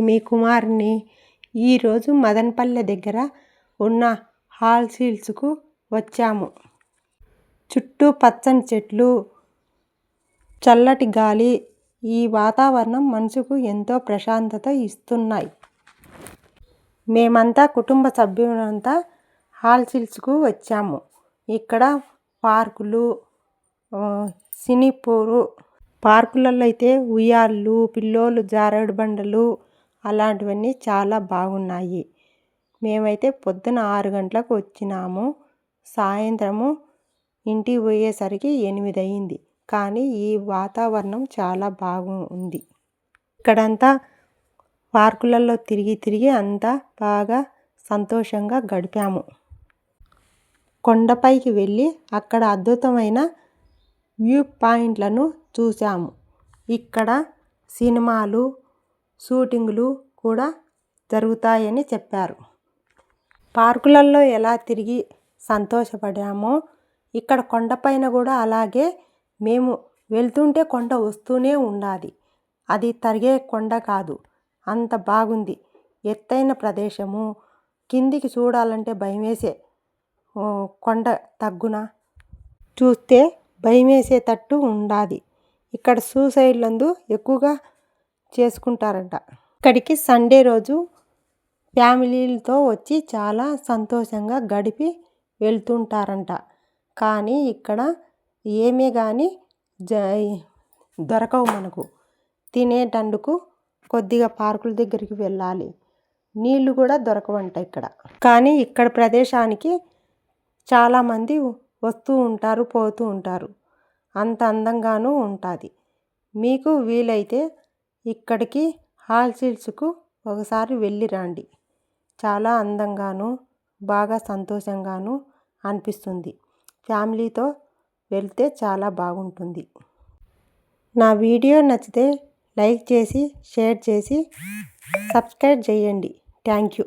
మీ కుమారుని ఈరోజు మదనపల్లె దగ్గర ఉన్న హాల్స్ హిల్స్కు వచ్చాము. చుట్టూ పచ్చని చెట్లు, చల్లటి గాలి, ఈ వాతావరణం మనసుకు ఎంతో ప్రశాంతత ఇస్తున్నాయి. మేమంతా కుటుంబ సభ్యులంతా హాల్స్ హిల్స్కు వచ్చాము. ఇక్కడ పార్కులు, సినీపూరు, పార్కులలో అయితే ఉయ్యాళ్ళు, పిల్లోలు జారుడు బండలు అలాంటివన్నీ చాలా బాగున్నాయి. మేమైతే పొద్దున 6 గంటలకు వచ్చినాము. సాయంత్రము ఇంటికి పోయేసరికి 8 అయింది. కానీ ఈ వాతావరణం చాలా బాగుంది. ఇక్కడంతా పార్కులలో తిరిగి అంతా బాగా సంతోషంగా గడిపాము. కొండపైకి వెళ్ళి అక్కడ అద్భుతమైన వ్యూ పాయింట్లను చూసాము. ఇక్కడ సినిమాలు, షూటింగులు కూడా జరుగుతాయని చెప్పారు. పార్కులలో ఎలా తిరిగి సంతోషపడామో ఇక్కడ కొండపైన కూడా అలాగే మేము వెళ్తుంటే కొండ వస్తూనే ఉండాలి. అది తరిగే కొండ కాదు, అంత బాగుంది. ఎత్తైన ప్రదేశము, కిందికి చూడాలంటే భయమేసే కొండ తగ్గున చూస్తే భయమేసేటట్టు ఉండాలి. ఇక్కడ సూసైడ్లందు ఎక్కువగా చేసుకుంటారంట. ఇక్కడికి సండే రోజు ఫ్యామిలీలతో వచ్చి చాలా సంతోషంగా గడిపి వెళ్తుంటారంట. కానీ ఇక్కడ ఏమే కానీ దొరకవు మనకు. తినేటందుకు కొద్దిగా పార్కుల దగ్గరికి వెళ్ళాలి. నీళ్ళు కూడా దొరకవంట ఇక్కడ. కానీ ఇక్కడ ప్రదేశానికి చాలామంది వస్తూ ఉంటారు, పోతూ ఉంటారు. అంత అందంగానూ ఉంటుంది. మీకు వీలైతే ఇక్కడికి హాల్స్ హిల్స్కు ఒకసారి వెళ్ళి రండి. చాలా అందంగాను బాగా సంతోషంగాను అనిపిస్తుంది. ఫ్యామిలీతో వెళ్తే చాలా బాగుంటుంది. నా వీడియో నచ్చితే లైక్ చేసి, షేర్ చేసి, సబ్స్క్రైబ్ చేయండి. Thank you.